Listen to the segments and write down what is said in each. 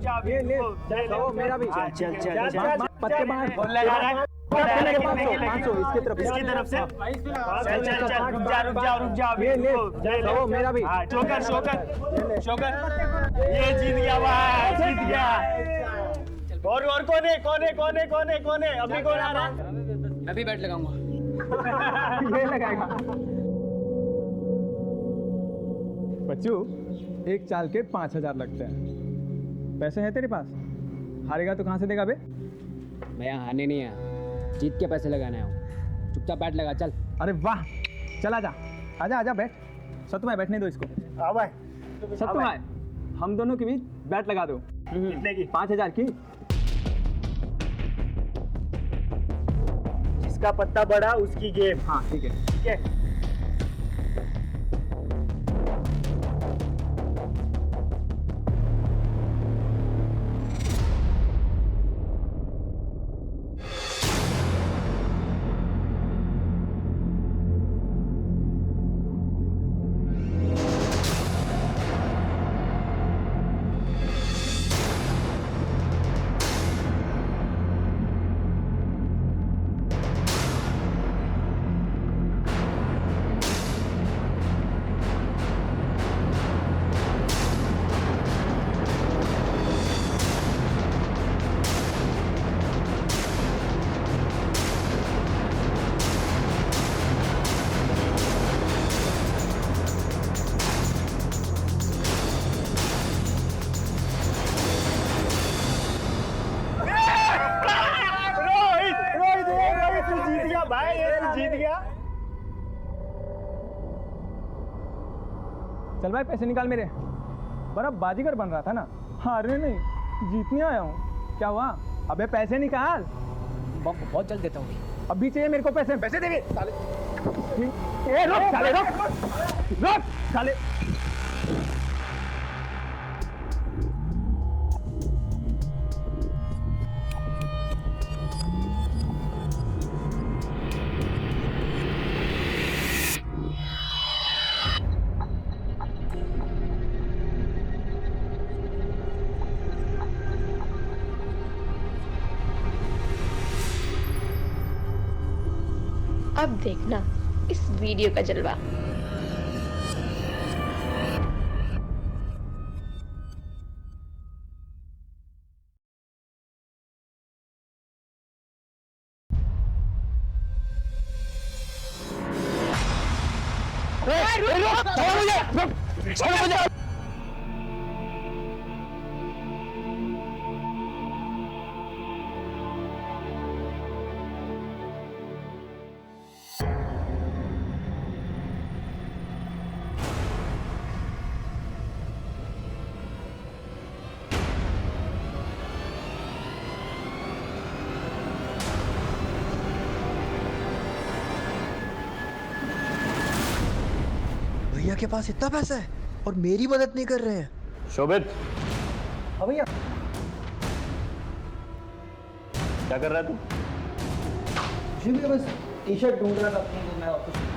ये ले मेरा भी। चल पत्ते बांट बोल लगा रहा है 500 इसकी तरफ से रुक जा ये ले 100 मेरा भी। शोकर ये जीत गया भाई, जीत गया। और कौन है अभी कौन आ रहा है? मैं भी बैट लगाऊंगा। ये लगाएगा। बच्चू एक चाल के 5000 लगते हैं। पैसे हैं तेरे पास? हारेगा तो कहाँ से देगा बे? मैं यहाँ हारने नहीं आया, जीत के पैसे लगाने आया। चुपचाप बैट लगा चल। अरे वाह, चल आजा बैठ। सत्तू भाई बैठने दो इसको। हाँ भाई, सत्तू भाई हम दोनों के बीच बैट लगा दो। कितने की? 5000 की। जिसका पत्ता बड़ा उसकी गेम। हाँ ठीक है। ठीक है। भाई जीत गया। चल भाई पैसे निकाल मेरे। बड़ा बाजीगर बन रहा था ना, हारने नहीं जीतने आया हूँ। क्या हुआ? अबे पैसे निकाल। बहुत जल्द देता हूँ। अभी चाहिए मेरे को पैसे देंगे साले। रोक साले। अब देखना इस वीडियो का जलवा। भैया के पास इतना पैसा है और मेरी मदद नहीं कर रहे हैं। शोभित, हाँ भैया। क्या कर रहा है तू? जी भैया बस टी शर्ट ढूंढ रहा था अपनी, तो मैं वापस।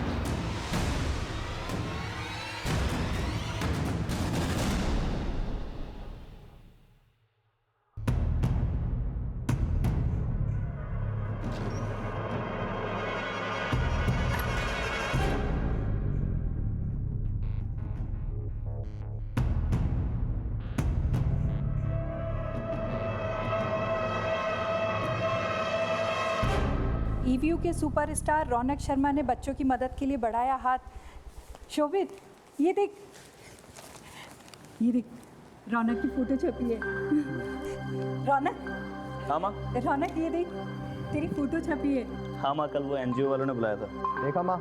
ईवीयू के सुपरस्टार रौनक शर्मा ने बच्चों की मदद के लिए बढ़ाया हाथ। शोभित ये देख रौनक की फोटो छपी है। रौनक, हाँ माँ। रौनक ये देख तेरी फोटो छपी है। हाँ माँ, कल वो एनजीओ वालों ने बुलाया था। देखा माँ,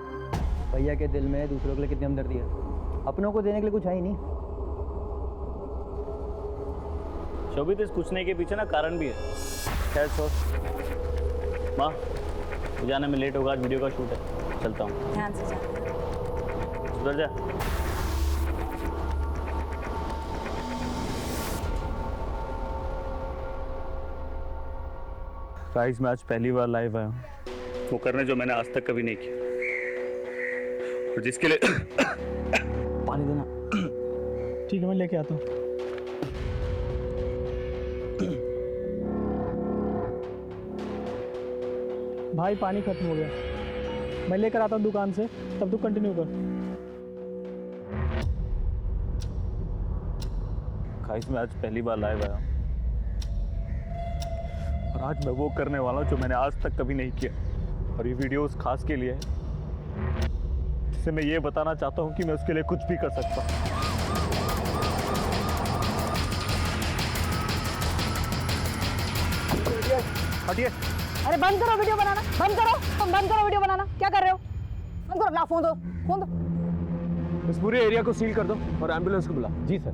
भैया के दिल में दूसरों के लिए कितनी हमदर्दी है। अपनों को देने के लिए कुछ है ही नहीं। शोभित, इस पूछने के पीछे ना कारण भी है। खैर छोड़ माँ, जाने में लेट होगा, आज वीडियो का शूट है, चलता हूँ। ध्यान से जा। सुधर जा। गाइस, मैं आज पहली बार लाइव आया हूँ, वो करने जो मैंने आज तक कभी नहीं किया, और जिसके लिए पानी देना। ठीक है मैं लेके आता हूँ। भाई पानी खत्म हो गया, मैं लेकर आता हूँ दुकान से, तब तू कंटिन्यू कर। गाइस मैं आज पहली बार लाइव आया हूँ और आज मैं वो करने वाला हूँ जो मैंने आज तक कभी नहीं किया, और ये वीडियो उस खास के लिए है जिसे मैं ये बताना चाहता हूँ कि मैं उसके लिए कुछ भी कर सकता हूँ। हटिए। अरे बंद करो वीडियो बनाना, बंद करो, तुम बंद करो वीडियो बनाना। क्या कर रहे हो? बंद करो ना, फोन दो, फोन दो। इस पूरे एरिया को सील कर दो और एम्बुलेंस को बुला। जी सर।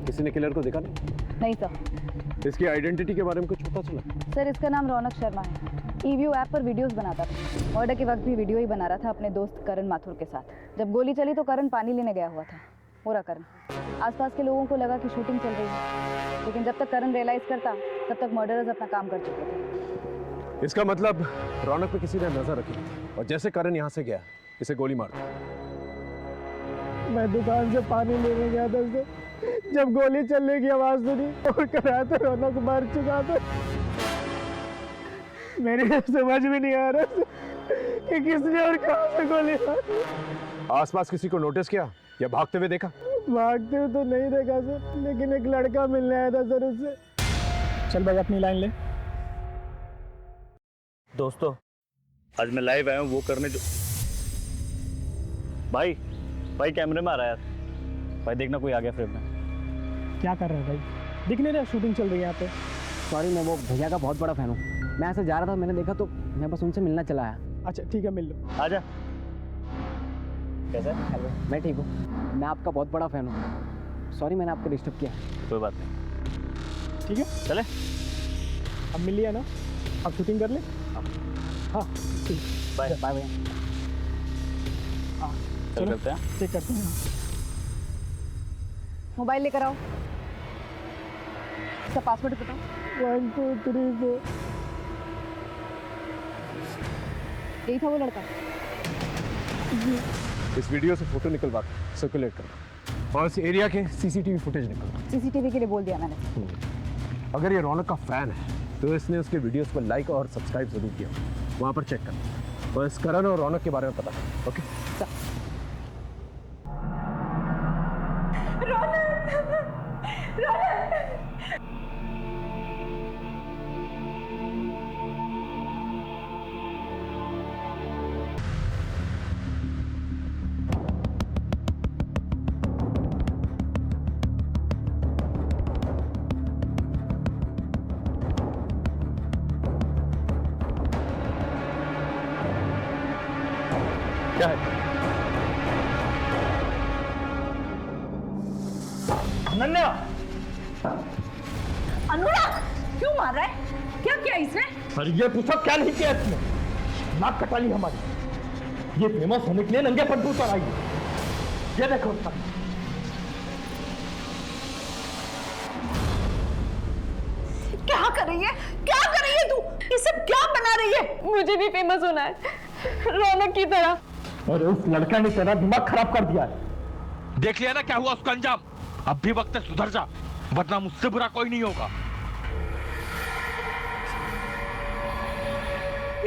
किसी ने किलर को देखा नहीं? नहीं सर। इसकी आइडेंटिटी के बारे में कुछ पता चला? सर इसका नाम रौनक शर्मा है। ईव्यू ऐप पर वीडियोस बनाता था। मर्डर के वक्त भी वीडियो ही बना रहा था अपने दोस्त करण माथुर के साथ। जब गोली चली तो करण पानी लेने गया हुआ था। हो रहा करण। आसपास के लोगों को लगा कि शूटिंग चल रही है, लेकिन जब तक करण रियलाइज करता तब तक मर्डरर्स अपना काम कर चुके थे। इसका मतलब रौनक पे किसी ने नजर रखी और जैसे करण यहाँ से गया इसे गोली मार दी। मैं दुकान से पानी लेने गया था सर, जब गोली चलने की आवाज़ सुनी और कराया तो रौनक मर चुका था। मेरे समझ में नहीं आ रहा कि किसने और कहाँ से गोली मारी। आसपास किसी को नोटिस किया या भागते हुए देखा? भागते हुए तो नहीं देखा सर, लेकिन एक लड़का मिलने आया था सर उससे। चल भाई अपनी लाइन ले। दोस्तों आज मैं लाइव आया हूँ वो करने जो भाई कैमरे में आ रहा है यार। भाई देखना कोई आ गया फ्रेम में। क्या कर रहा है भाई? दिख नहीं रहा शूटिंग चल रही है यहाँ पे। सॉरी, मैं वो भैया का बहुत बड़ा फैन हूँ। मैं ऐसे जा रहा था, मैंने देखा तो मैं बस उनसे मिलना चला आया। अच्छा ठीक है, मिल लो। आजा। कैसा है? मैं ठीक हूँ, मैं आपका बहुत बड़ा फैन हूँ। सॉरी मैंने आपको डिस्टर्ब किया। कोई बात नहीं, ठीक है चले। अब मिल लिया ना, अब शूटिंग कर ले। हाँ ठीक, बाय बाय भैया। हाँ चल करते हैं। चेक करते हैं। मोबाइल लेकर आओ, इसका पासवर्ड बताओ। 1 2 3 4। यही था वो लड़का। इस वीडियो से फोटो निकलवा सर्कुलेट करो और इस एरिया के सीसीटीवी फुटेज निकलवा। सीसीटीवी के लिए बोल दिया मैंने। अगर ये रौनक का फैन है तो इसने उसके वीडियोस को लाइक और सब्सक्राइब जरूर किया। वहाँ पर चेक करना और इस करण और रौनक के बारे में पता करना। ओके क्या है? अनन्या! अनुरा क्यों मार रहा है? क्या किया इसने? अरे ये पूछो क्या नहीं किया इसने? नाक कटा ली हमारी। ये फेमस होने के लिए नंगे पट्टू पर आई है। ये देखो उसका। क्या कर रही है? क्या कर रही है तू? ये सब क्या बना रही है? मुझे भी फेमस होना है रौनक की तरह। और उस लड़का ने तेरा दिमाग खराब कर दिया है। देख लिया ना क्या हुआ उसका अंजाम। अब भी वक्त है सुधर जा, वरना मुझसे बुरा कोई नहीं होगा।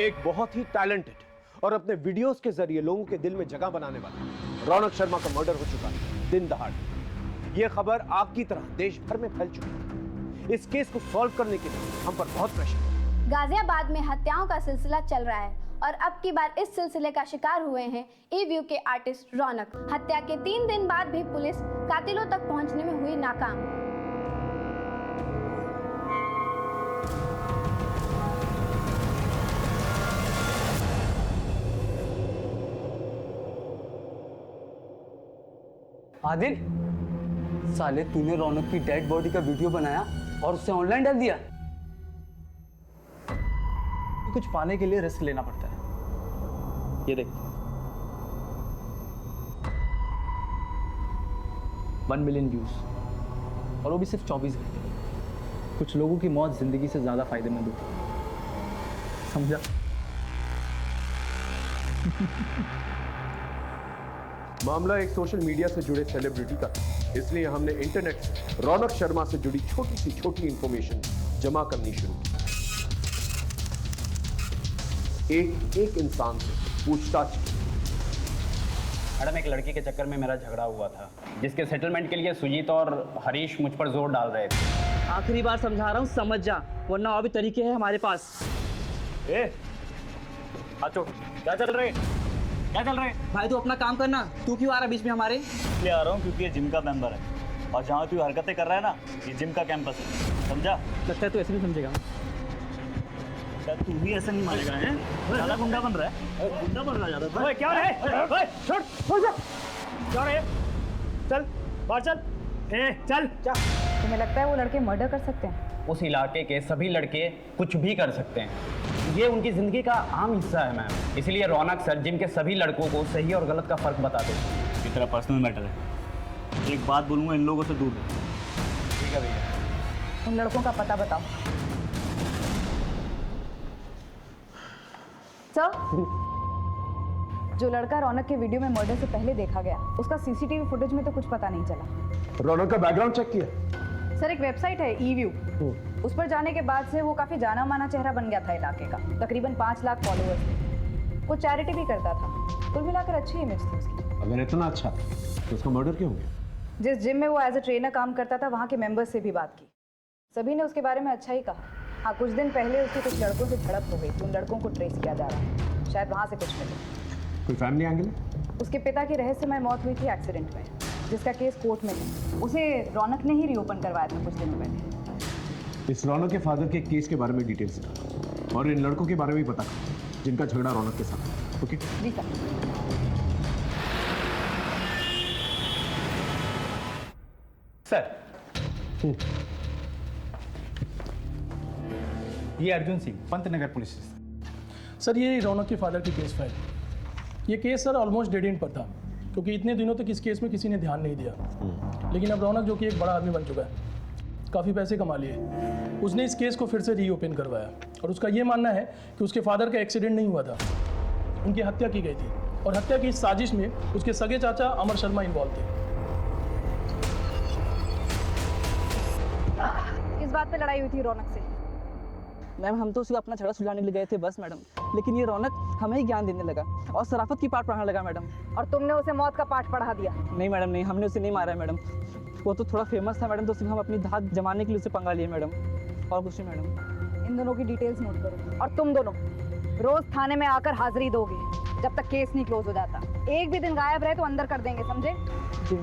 एक बहुत ही टैलेंटेड और अपने वीडियोस के जरिए लोगों के दिल में जगह बनाने वाला रौनक शर्मा का मर्डर हो चुका है दिन दहाड़े। यह खबर आग की तरह देश भर में फैल चुकी है। इस केस को सॉल्व करने के लिए हम पर बहुत प्रेशर है। गाजियाबाद में हत्याओं का सिलसिला चल रहा है और अब की बार इस सिलसिले का शिकार हुए हैं ईव्यू के आर्टिस्ट रौनक। हत्या के 3 दिन बाद भी पुलिस कातिलों तक पहुंचने में हुई नाकाम। आदिल, साले तूने रौनक की डेड बॉडी का वीडियो बनाया और उसे ऑनलाइन डाल दिया। कुछ पाने के लिए रिस्क लेना पड़ता है। ये देख 1 मिलियन व्यूज और वो भी सिर्फ 24 घंटे। कुछ लोगों की मौत जिंदगी से ज्यादा फायदेमंद होती है, समझा? मामला एक सोशल मीडिया से जुड़े सेलिब्रिटी का था इसलिए हमने इंटरनेट से रौनक शर्मा से जुड़ी छोटी सी छोटी इंफॉर्मेशन जमा करनी शुरू की। एक एक इंसान से पूछताछ की। मैडम, एक लड़की के चक्कर में मेरा झगड़ा हुआ था, जिसके सेटलमेंट के लिए सुजीत और हरीश मुझ पर जोर डाल रहे थे। आखिरी बार समझा रहा हूँ, समझ जा, वरना और भी तरीके हैं हमारे पास। आचो, क्या चल रहे भाई तू अपना काम करना, तू क्यों आ रहा है बीच में हमारे? इसलिए आ रहा हूँ क्योंकि ये जिम का मेंबर है और जहाँ तू हरकतें कर रहा है ना, ये जिम का कैंपस है, समझा? लगता है तू ऐसे नहीं समझेगा। क्या तू भी ऐसा नहीं मानेगा? हैं? ज़्यादा गुंडा बन रहा है, गुंडा बन रहा है ज़्यादा। ओए, क्या रे? छोड़ जा। क्या रे? चल बाहर चल। चल। तुम्हें लगता है वो लड़के मर्डर कर सकते हैं? उस इलाके के सभी लड़के कुछ भी कर सकते हैं, ये उनकी ज़िंदगी का आम हिस्सा है मैम। इसलिए रौनक सर जिम के सभी लड़कों को सही और गलत का फ़र्क बता दो। ये तेरा पर्सनल मैटर है, एक बात बोलूँगा, इन लोगों से दूर रहो। ठीक है भैया। उन लड़कों का पता बताओ। सर, जो लड़का रौनक के वीडियो में मर्डर से पहले देखा गया, उसका सीसीटीवी फुटेज में तो कुछ पता नहीं चला। रौनक का बैकग्राउंड चेक किया? सर, एक वेबसाइट है ईव्यू, उस पर जाने के बाद से वो काफी जाना माना चेहरा बन गया था इलाके का। तकरीबन 5 लाख फॉलोअर्स थे। वो चैरिटी भी करता था। कुल मिलाकर अच्छी इमेज थी उसकी। अगर इतना अच्छा तो उसका मर्डर क्यों हो गया? जिस जिम में वो एज ए ट्रेनर काम करता था, वहाँ के मेंबर्स से भी बात की। सभी ने उसके बारे में अच्छा ही कहा। हाँ, कुछ दिन पहले उसकी कुछ लड़कों से झड़प हो गई थी। उन लड़कों को ट्रेस किया जा रहा है, शायद वहाँ से कुछ मिले। कोई फैमिली एंगल है? उसके पिता की रहस्यमय मौत हुई थी एक्सीडेंट में, जिसका केस कोर्ट में था। उसे रौनक ने ही रीओपन करवाया था कुछ दिनों पहले। इस रौनक के फादर के केस के बारे में डिटेल्स और इन लड़कों के बारे में भी पता करो जिनका झगड़ा रौनक के साथ। ओके जी सर। सर, ये Arjun Singh, Pantnagar police station. Sir, ये रौनक के फादर की केस फाइल। ये case sir almost dead and पर था, क्योंकि इतने दिनों तक इस केस में किसी ने ध्यान नहीं दिया। लेकिन अब रौनक, जो कि एक बड़ा आदमी बन चुका है, काफ़ी पैसे कमा लिए, उसने इस केस को फिर से रीओपन करवाया। और उसका ये मानना है कि उसके फादर का एक्सीडेंट नहीं हुआ था, उनकी हत्या की गई थी। और हत्या की इस साजिश में उसके सगे चाचा अमर शर्मा इन्वॉल्व थे। किस बात पे लड़ाई हुई थी रौनक से? मैम, हम तो उसे अपना झगड़ा सुलझाने के लिए गए थे बस मैडम, लेकिन ये रौनक हमें ही ज्ञान देने लगा और शराफत की पाठ पढ़ाने लगा मैडम। और तुमने उसे मौत का पाठ पढ़ा दिया? नहीं मैडम, नहीं, हमने उसे नहीं मारा है मैडम। वो तो थोड़ा फेमस था मैडम, तो सिर्फ हम अपनी धाक जमाने के लिए उसे पंगा लिए मैडम, और कुछ नहीं मैडम। इन दोनों की डिटेल्स नोट करो। और तुम दोनों रोज थाने में आकर हाजिरी दोगे जब तक केस नहीं क्लोज हो जाता। एक भी दिन गायब रहे तो अंदर कर देंगे, समझे? जी।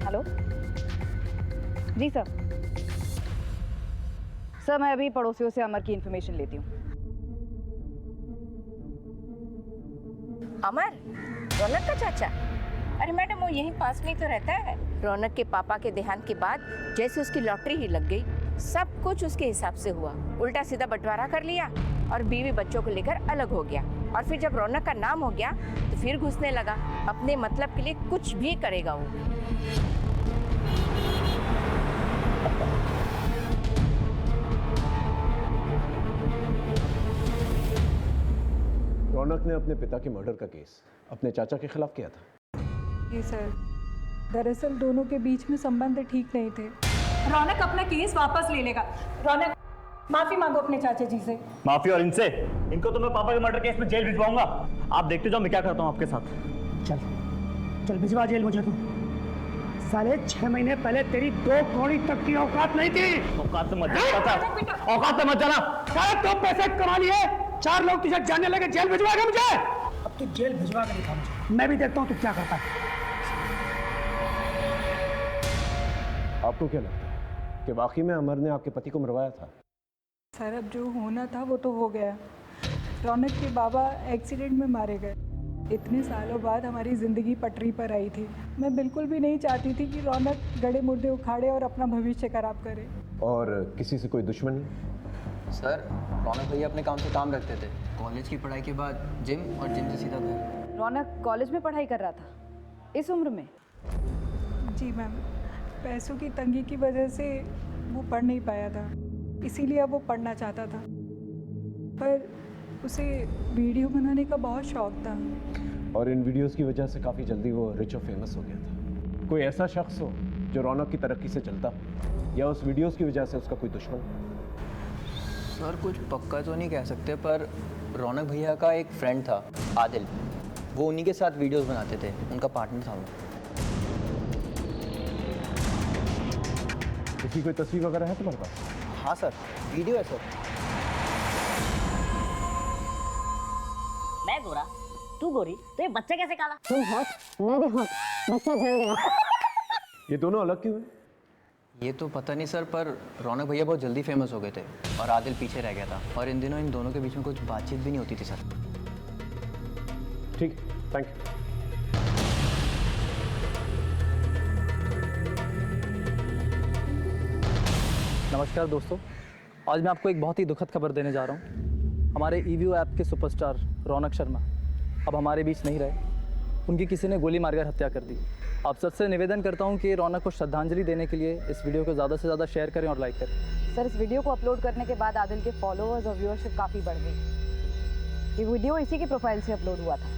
हेलो जी सर। सर, मैं अभी पड़ोसियों से अमर की इन्फॉर्मेशन लेती हूँ। अमर, रौनक का चाचा? अरे मैडम, वो यहीं पास में ही तो रहता है। रौनक के पापा के देहांत के बाद जैसे उसकी लॉटरी ही लग गई, सब कुछ उसके हिसाब से हुआ। उल्टा सीधा बंटवारा कर लिया और बीवी बच्चों को लेकर अलग हो गया। और फिर जब रौनक का नाम हो गया तो फिर घुसने लगा। अपने मतलब के लिए कुछ भी करेगा वो। रौनक ने अपने पिता के मर्डर का केस अपने चाचा के खिलाफ किया था। जी सर, दरअसल दोनों के बीच में संबंध ठीक नहीं थे। रौनक अपना केस वापस ले लेगा। रौनक, माफी मांगो अपने चाचा जी से। माफी? और इनसे? इनको तो मैं पापा के मर्डर केस में जेल भिजवाऊंगा। आप देखते जाओ मैं क्या करता हूँ आपके साथ। चल चल भिजवा जेल मुझे तू। साले 6 महीने पहले तेरी 2 कौड़ी तक की औकात नहीं थी। औकात से मत जाना, औकात से मत जाना। तो पैसे कमा लिए, 4 लोग तुझे जानने लगे, जेल भिजवाएगा मुझे? अब तू जेल भिजवा कर दिखा मुझे, मैं भी देखता हूँ तू क्या करता है। आपको क्या लगता है कि वाकई में अमर ने आपके पति को मरवाया था? सर, अब जो होना था वो तो हो गया। रौनक के बाबा एक्सीडेंट में मारे गए। इतने सालों बाद हमारी ज़िंदगी पटरी पर आई थी। मैं बिल्कुल भी नहीं चाहती थी कि रौनक गड़े मुर्दे उखाड़े और अपना भविष्य खराब करे। और किसी से कोई दुश्मनी? सर, रौनक भैया अपने काम से काम रखते थे। कॉलेज की पढ़ाई के बाद जिम और जिम से सीधा घर। रौनक कॉलेज में पढ़ाई कर रहा था इस उम्र में? जी मैम, पैसों की तंगी की वजह से वो पढ़ नहीं पाया था, इसीलिए अब वो पढ़ना चाहता था। पर उसे वीडियो बनाने का बहुत शौक था। और इन वीडियोस की वजह से काफ़ी जल्दी वो रिच और फेमस हो गया था। कोई ऐसा शख्स हो जो रौनक की तरक्की से चलता या उस वीडियोस की वजह से उसका कोई दुश्मन? सर कुछ पक्का तो नहीं कह सकते, पर रौनक भैया का एक फ्रेंड था आदिल, वो उन्हीं के साथ वीडियोस बनाते थे, उनका पार्टनर था वो। उसकी कोई तस्वीर वगैरह है तुम्हारे पास? हाँ सर, वीडियो है सर। मैं गोरा, तू गोरी, तो ये बच्चा कैसे काला? तुम हॉट, मैं भी हॉट, बच्चा जल गया। ये दोनों अलग क्यों हैं? ये तो पता नहीं सर, पर रौनक भैया बहुत जल्दी फेमस हो गए थे और आदिल पीछे रह गया था, और इन दिनों इन दोनों के बीच में कुछ बातचीत भी नहीं होती थी सर। ठीक, थैंक यू। नमस्कार दोस्तों, आज मैं आपको एक बहुत ही दुखद खबर देने जा रहा हूँ। हमारे ईवीओ ऐप के सुपरस्टार रौनक शर्मा अब हमारे बीच नहीं रहे। उनकी किसी ने गोली मारकर हत्या कर दी। आप सबसे निवेदन करता हूँ कि रौनक को श्रद्धांजलि देने के लिए इस वीडियो को ज़्यादा से ज़्यादा शेयर करें और लाइक करें। सर, इस वीडियो को अपलोड करने के बाद आदिल के फॉलोअर्स और व्यूअरशिप काफ़ी बढ़ गई। ये वीडियो इसी की प्रोफाइल से अपलोड हुआ था।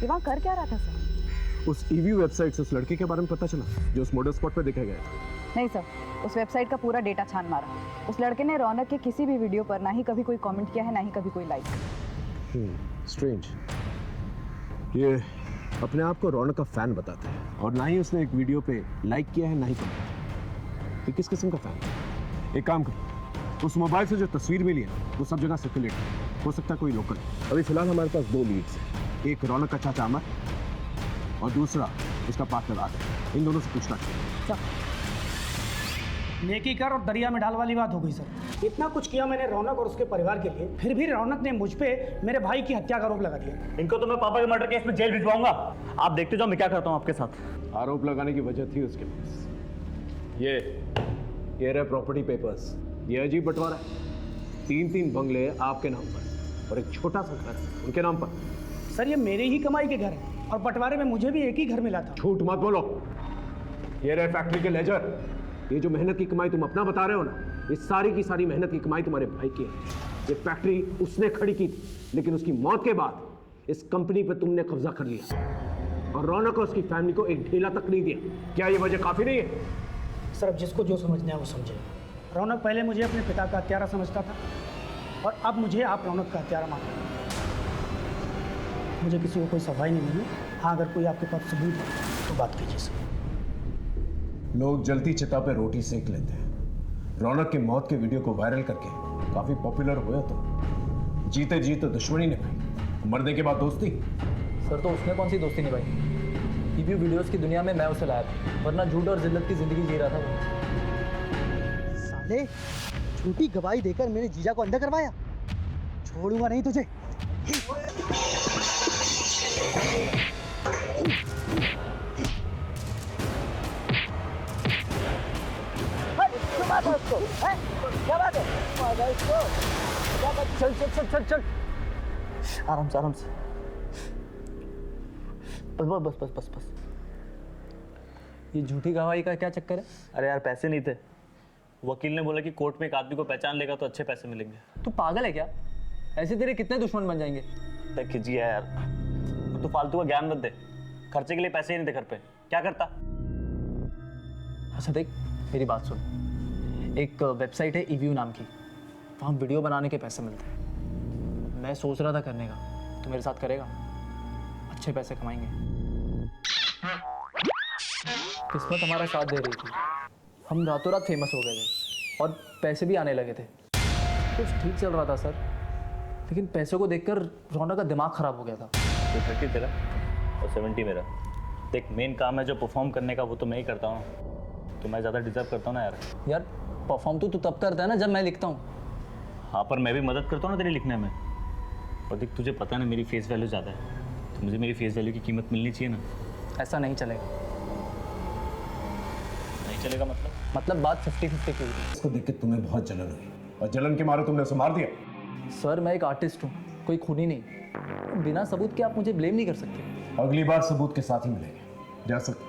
ये वहाँ कर क्या रहा था सर? उस ईवी वेबसाइट से उस लड़के के बारे में पता चला जो उस मॉडल स्पॉट पर देखा गया था? नहीं सर, उस वेबसाइट का पूरा डेटा छान मारा। उस लड़के ने रौनक के किसी भी वीडियो पर ना ही कभी कोई कमेंट किया है, ना ही कभी कोई लाइक। स्ट्रेंज। ये अपने आप को रौनक का फैन बताता है और ना ही उसने एक वीडियो पे लाइक किया है, ना ही कमेंट। ये किस किस्म का फैन है? एक काम कर, उस मोबाइल से जो तस्वीर मिली है वो सब जगह सर्कुलेट हो सकता है कोई लोकल। अभी फिलहाल हमारे पास 2 लीड्स हैं, एक रौनक का चाचा अमर और दूसरा उसका पार्टनर आदिल। इन दोनों से पूछना चाहिए। नेकी कर और दरिया में डाल वाली बात हो गई सर। इतना कुछ किया मैंने रौनक और उसके परिवार के लिए, फिर भी रौनक ने मुझ पे मेरे भाई की हत्या का आरोप लगा दिया। इनको तो मैं पापा के मर्डर केस में जेल भिजवाऊंगा। आप देखते जाओ मैं क्या करता हूँ आपके साथ। आरोप लगाने की वजह थी उसके पास। ये रहे प्रॉपर्टी पेपर्स। ये अजीब बंटवारा है। 3-3 बंगले आपके नाम पर और एक छोटा सा घर उनके नाम पर। सर ये मेरे ही कमाई के घर है और बंटवारे में मुझे भी एक ही घर मिला था। झूठ मत बोलो। ये रहे फैक्ट्री के लेजर। ये जो मेहनत की कमाई तुम अपना बता रहे हो ना, ये सारी की सारी मेहनत की कमाई तुम्हारे भाई की है। ये फैक्ट्री उसने खड़ी की थी, लेकिन उसकी मौत के बाद इस कंपनी पर तुमने कब्जा कर लिया और रौनक और उसकी फैमिली को एक ढेला तक नहीं दिया। क्या ये वजह काफी नहीं है? सर अब जिसको जो समझना है वो समझे। रौनक पहले मुझे अपने पिता का हत्यारा समझता था और अब मुझे आप रौनक का हत्यारा मानते हैं। मुझे किसी को कोई सफाई नहीं मिली। हाँ, अगर कोई आपके पास सबूत है तो बात कीजिए सर। लोग जलती चिता पे रोटी सेक लेते हैं। रौनक की मौत के वीडियो को वायरल करके काफी पॉपुलर हुआ तो जीते जी तो दुश्मनी निभाई, मरने के बाद दोस्ती। सर तो उसने कौन सी दोस्ती निभाई? ईवीओ वीडियोस की दुनिया में मैं उसे लाया था, वरना झूठ और जिल्लत की जिंदगी जी रहा था वो। साले, झूठी गवाही देकर मेरे जीजा को अंधा करवाया। छोड़ूंगा नहीं तुझे। क्या बात है? चल चल चल चल चल, आराम से आराम से। बस बस बस बस बस बस। ये झूठी गवाही का क्या चक्कर है? अरे यार पैसे नहीं थे। वकील ने बोला कि कोर्ट में एक आदमी को पहचान लेगा तो अच्छे पैसे मिलेंगे। तू पागल है क्या? ऐसे तेरे कितने दुश्मन बन जाएंगे? देख खिजिए यार, तू फालतू का ज्ञान मत दे। खर्चे के लिए पैसे ही नहीं थे घर पे, क्या करता? अच्छा देख मेरी बात सुन, एक वेबसाइट है ईवीओ नाम की, वहाँ वीडियो बनाने के पैसे मिलते हैं। मैं सोच रहा था करने का, तो मेरे साथ करेगा? अच्छे पैसे कमाएंगे। किस्मत हमारा साथ दे रही थी, हम रातों रात फेमस हो गए थे और पैसे भी आने लगे थे। कुछ ठीक चल रहा था सर, लेकिन पैसों को देखकर रौनक का दिमाग खराब हो गया था। तो 30 तेरा और 70 मेरा। देख मेन काम है जो परफॉर्म करने का, वो तो मैं ही करता हूँ, तो मैं ज़्यादा डिजर्व करता हूँ ना यार। यार परफॉर्म तो तू तब करता है ना जब मैं लिखता हूँ। हाँ पर मैं भी मदद करता हूँ ना तेरे लिखने में। और देख तुझे पता है ना मेरी फेस वैल्यू ज़्यादा है, तो मुझे मेरी फेस वैल्यू की कीमत मिलनी चाहिए ना। ऐसा नहीं चलेगा। नहीं चलेगा मतलब बात 50-50 की हुई। इसको देख के तुम्हें बहुत जलन हुई और जलन के मारे तुमने उसे मार दिया। सर मैं एक आर्टिस्ट हूँ, कोई खूनी नहीं। बिना सबूत के आप मुझे ब्लेम नहीं कर सकते। अगली बार सबूत के साथ ही मिलेंगे, जा सकते।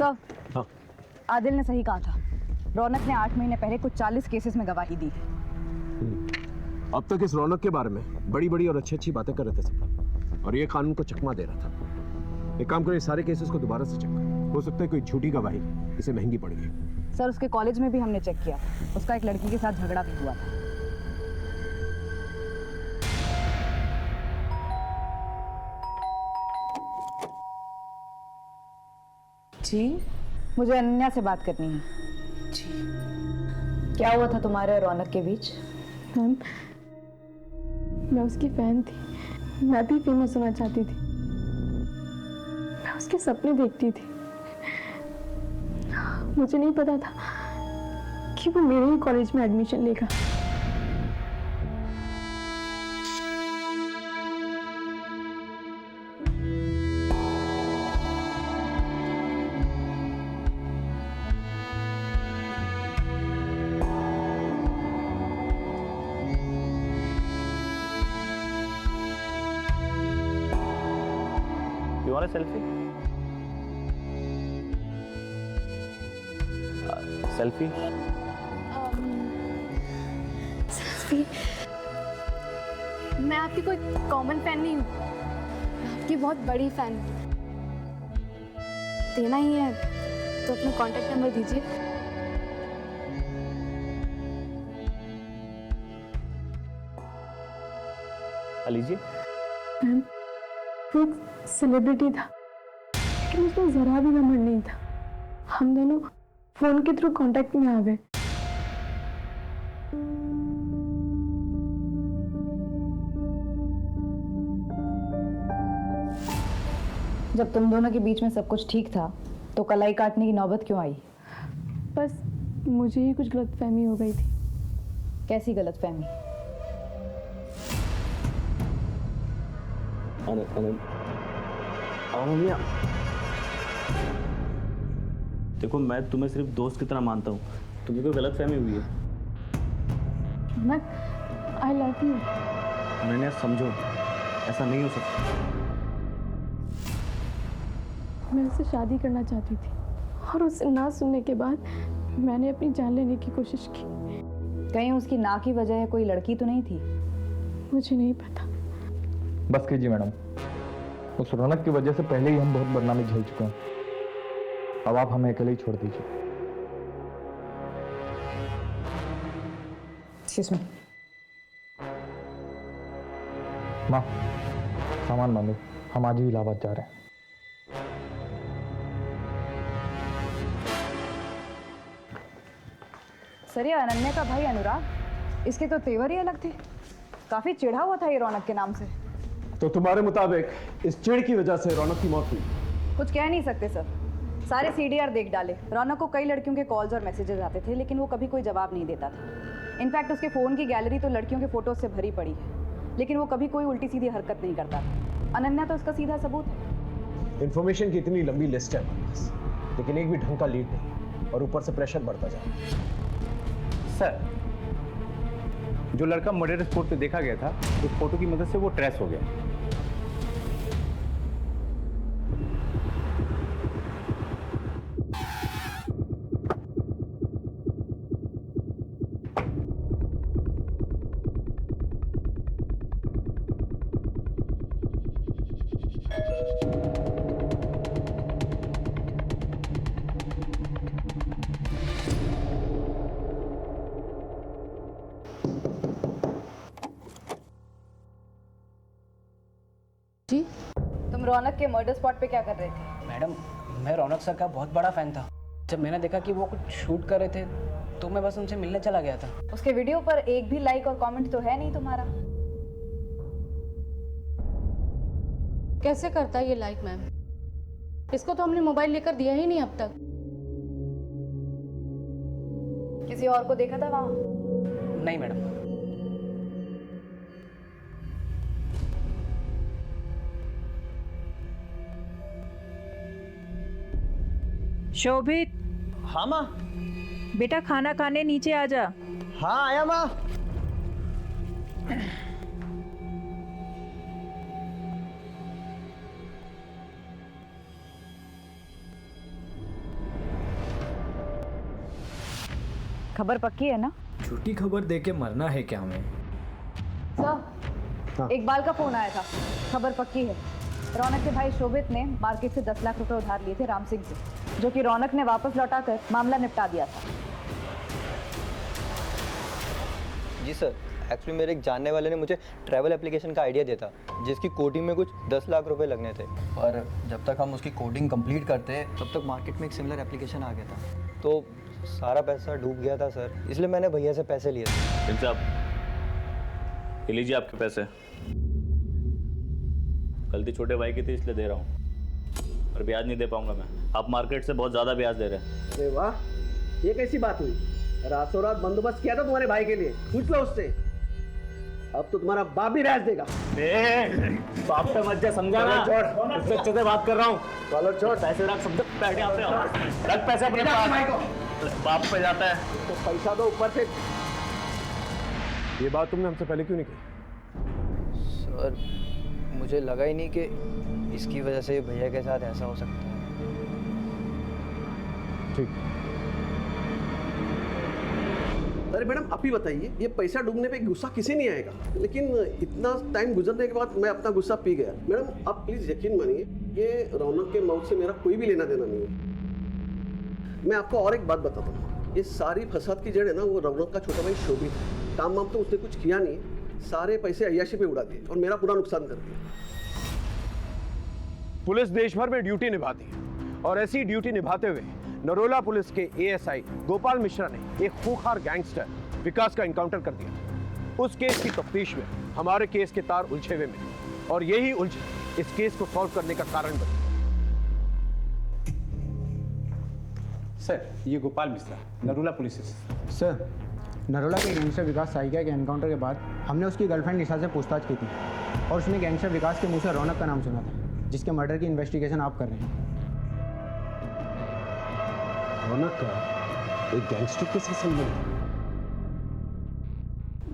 सर, हाँ। आदिल ने सही कहा था। रौनक ने 8 महीने पहले कुछ 40 केसेस में गवाही दी है। अब तक इस रौनक के बारे में बड़ी बड़ी और अच्छी अच्छी बातें कर रहे थे सब, और ये कानून को चकमा दे रहा था। एक काम करो, इस सारे केसेस को दोबारा से चेक करो, हो सकता है कोई झूठी गवाही इसे महंगी पड़ गई। सर, उसके कॉलेज में भी हमने चेक किया, उसका एक लड़की के साथ झगड़ा भी हुआ था। जी, मुझे अनन्या से बात करनी है। जी। क्या हुआ था तुम्हारे और रौनक के बीच? मैम, मैं उसकी फैन थी, मैं भी फेमस होना चाहती थी, मैं उसके सपने देखती थी। मुझे नहीं पता था कि वो मेरे ही कॉलेज में एडमिशन लेगा। You want a selfie? Selfie? Selfie? मैं आपकी कोई कॉमन फैन नहीं हूँ, मैं आपकी बहुत बड़ी फैन हूँ। देना ही है तो अपना कॉन्टेक्ट नंबर दीजिए। लीजिए। मैम, वो एक सेलिब्रिटी था, लेकिन उसमें जरा भी घमंड नहीं था। हम दोनों फोन के थ्रू कांटेक्ट में आ गए। जब तुम दोनों के बीच में सब कुछ ठीक था तो कलाई काटने की नौबत क्यों आई? बस मुझे ही कुछ गलतफहमी हो गई थी। कैसी गलतफहमी? अनन्या, देखो मैं तुम्हें सिर्फ दोस्त की तरह मानता हूँ, तुम्हें कोई गलतफहमी हुई है। I love you. अनन्या समझो, ऐसा नहीं हो सकता। मैं उससे शादी करना चाहती थी और उससे ना सुनने के बाद मैंने अपनी जान लेने की कोशिश की। कहीं उसकी ना की वजह कोई लड़की तो नहीं थी? मुझे नहीं पता। बस कीजिए मैडम, उस रौनक की वजह से पहले ही हम बहुत बदनामी झेल चुके हैं। अब आप हमें अकेले ही छोड़ दीजिए। Excuse me। माँ, सामान बांधो, हम आज ही इलाहाबाद जा रहे हैं। सर, ये अनन्या का भाई अनुराग, इसके तो तेवर ही अलग थे। काफी चिढ़ा हुआ था ये रौनक के नाम से। तो तुम्हारे मुताबिक इस चिढ़ की वजह से रौनक की मौत हुई? कुछ कह नहीं सकते सर, सारे सीडीआर देख डाले। रौनक को कई लड़कियों के कॉल्स और मैसेजेस आते थे, लेकिन वो कभी कोई जवाब नहीं देता था। इनफैक्ट उसके फ़ोन की गैलरी तो लड़कियों के फोटोज से भरी पड़ी है, लेकिन वो कभी कोई उल्टी सीधी हरकत नहीं करता था। अनन्या तो उसका सीधा सबूत है। इन्फॉर्मेशन की इतनी लंबी लिस्ट है हमारे पास, लेकिन एक भी ढंग का लीड नहीं, और ऊपर से प्रेशर बढ़ता जा रहा है। सर, जो लड़का मर्डर स्पॉट पे देखा गया था, उस फोटो की मदद से वो ट्रेस हो गया। जी, तुम रौनक के मर्डर स्पॉट पे क्या कर रहे थे? मैडम, मैं रौनक सर का बहुत बड़ा फ़ैन था। जब मैंने देखा कि वो कुछ शूट कर रहे थे तो मैं बस उनसे मिलने चला गया था। उसके वीडियो पर एक भी लाइक और कमेंट तो है नहीं तुम्हारा। कैसे करता है ये लाइक मैम? इसको तो हमने मोबाइल लेकर दिया ही नहीं अब तक। किसी और को देखा था वहाँ? नहीं मैडम। शोभित। हाँ माँ। बेटा खाना खाने नीचे आ जा। हाँ आया माँ। खबर पक्की है ना? झूठी खबर दे के मरना है क्या हमें? सर, इकबाल का फोन आया था, खबर पक्की है। रौनक के भाई शोभित ने मार्केट से 10 लाख रुपए उधार लिए थे राम सिंह से, जो कि रौनक ने वापस लौटाकर मामला निपटा दिया था। जी सर, एक्चुअली मेरे एक जानने वाले ने मुझे ट्रैवल एप्लीकेशन का आइडिया दिया था, जिसकी कोडिंग में कुछ 10 लाख रुपए लगने थे। और जब तक हम उसकी कोडिंग कंप्लीट करते तब तक मार्केट में एक सिमिलर एप्लीकेशन आ गया था, तो सारा पैसा डूब गया था सर, इसलिए मैंने भैया से पैसे लिए थे। साहब, ये लीजिए आपके पैसे। गलती छोटे भाई की थी इसलिए दे रहा हूँ, और ब्याज नहीं दे पाऊंगा मैं। आप मार्केट से बहुत ज़्यादा ब्याज दे रहे हैं। अरे वाह, ये कैसी बात हुई? रातों रात बंदोबस्त किया था तुम्हारे भाई के लिए, पूछ लो उससे। अब तो तुम्हारा बाप भी ब्याज देगा। बाप पे मत जा, समझा ना? इससे अच्छे से बात कर रहा हूँ। चलो छोड़, पैसे रख, सब बैठ यहाँ पे, रख पैसे अपने पास। बाप पे जाता है तो पैसा दो ऊपर से। ये बात तुमने हमसे पहले क्यों नहीं कही? सर, मुझे लगा ही नहीं कि इसकी वजह से भैया के साथ ऐसा हो सकता है। ठीक। अरे मैडम, आप ही बताइए, ये पैसा डूबने पे गुस्सा किसे नहीं आएगा, लेकिन इतना टाइम गुजरने के बाद मैं अपना गुस्सा पी गया। मैडम, आप प्लीज यकीन मानिए, ये रौनक के मौत से मेरा कोई भी लेना देना नहीं है। मैं आपको और एक बात बताता हूँ, ये सारी फसाद की जड़ है ना, वो रौनक का छोटा भाई शोभित है। काम वाम तो उसने कुछ किया नहीं, सारे पैसे अय्याशी पे उड़ा दिए और मेरा पूरा नुकसान कर दिया। पुलिस देश भर में ड्यूटी निभाती है, और ऐसी ड्यूटी निभाते हुए नरोला पुलिस के एएसआई गोपाल मिश्रा ने एक खूंखार गैंगस्टर विकास का एनकाउंटर कर दिया। उस केस की तफ्तीश में हमारे केस के तार उलझे हुए मिले, और यही उलझन इस केस को सॉल्व करने का कारण बनी। सर, ये Gopal Mishra, Narola police station. Sir, Narola के गैंगस्टर विकास साइकिया के एनकाउंटर के बाद हमने उसकी गर्लफ्रेंड निशा से पूछताछ की थी, और उसने गैंगस्टर विकास के मुंह से रौनक का नाम सुना था, जिसके मर्डर की इन्वेस्टिगेशन आप कर रहे हैं। रौनक का एक गैंगस्टर के साथ संबंध?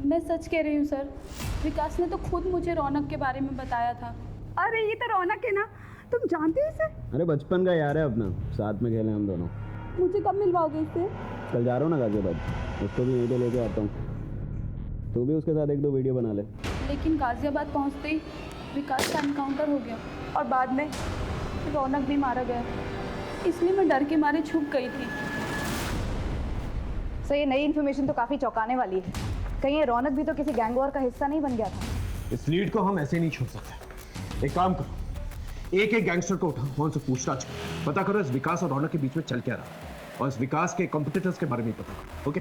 मैं सच कह रही हूँ सर, विकास ने तो खुद मुझे रौनक के बारे में बताया था। अरे ये तो रौनक है ना, तुम जानते हो इसे? अरे बचपन का यार है अपना, साथ में खेले हम दोनों। मुझे कब मिलवाओगे इससे? कल जा रहा हूँ ना गाजियाबाद, उसको भी यहीं पे लेके आता हूँ। तू भी उसके साथ 1-2 वीडियो बना ले। लेकिन गाजियाबाद पहुँचते ही विकास का एनकाउंटर हो गया, और बाद में रौनक भी मारा गया, इसलिए मैं डर के मारे छुप गई थी। सर, ये नई इन्फॉर्मेशन तो काफ़ी चौंकाने वाली है। कहीं ये रौनक भी तो किसी गैंग वॉर का हिस्सा नहीं बन गया था? इस लीड को हम ऐसे नहीं छोड़ सकते। एक काम करो, एक एक गैंगस्टर को उठाओ, उनसे पूछताछ करो, पता करो इस विकास और रौनक के बीच में चल क्या रहा, और इस विकास के कॉम्पिटिटर्स के बारे में पता करो। Okay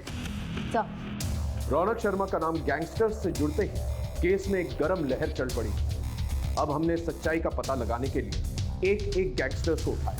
sir. रौनक शर्मा का नाम गैंगस्टर्स से जुड़ते ही केस में एक गर्म लहर चल पड़ी। अब हमने सच्चाई का पता लगाने के लिए एक एक गैंगस्टर्स को उठाया।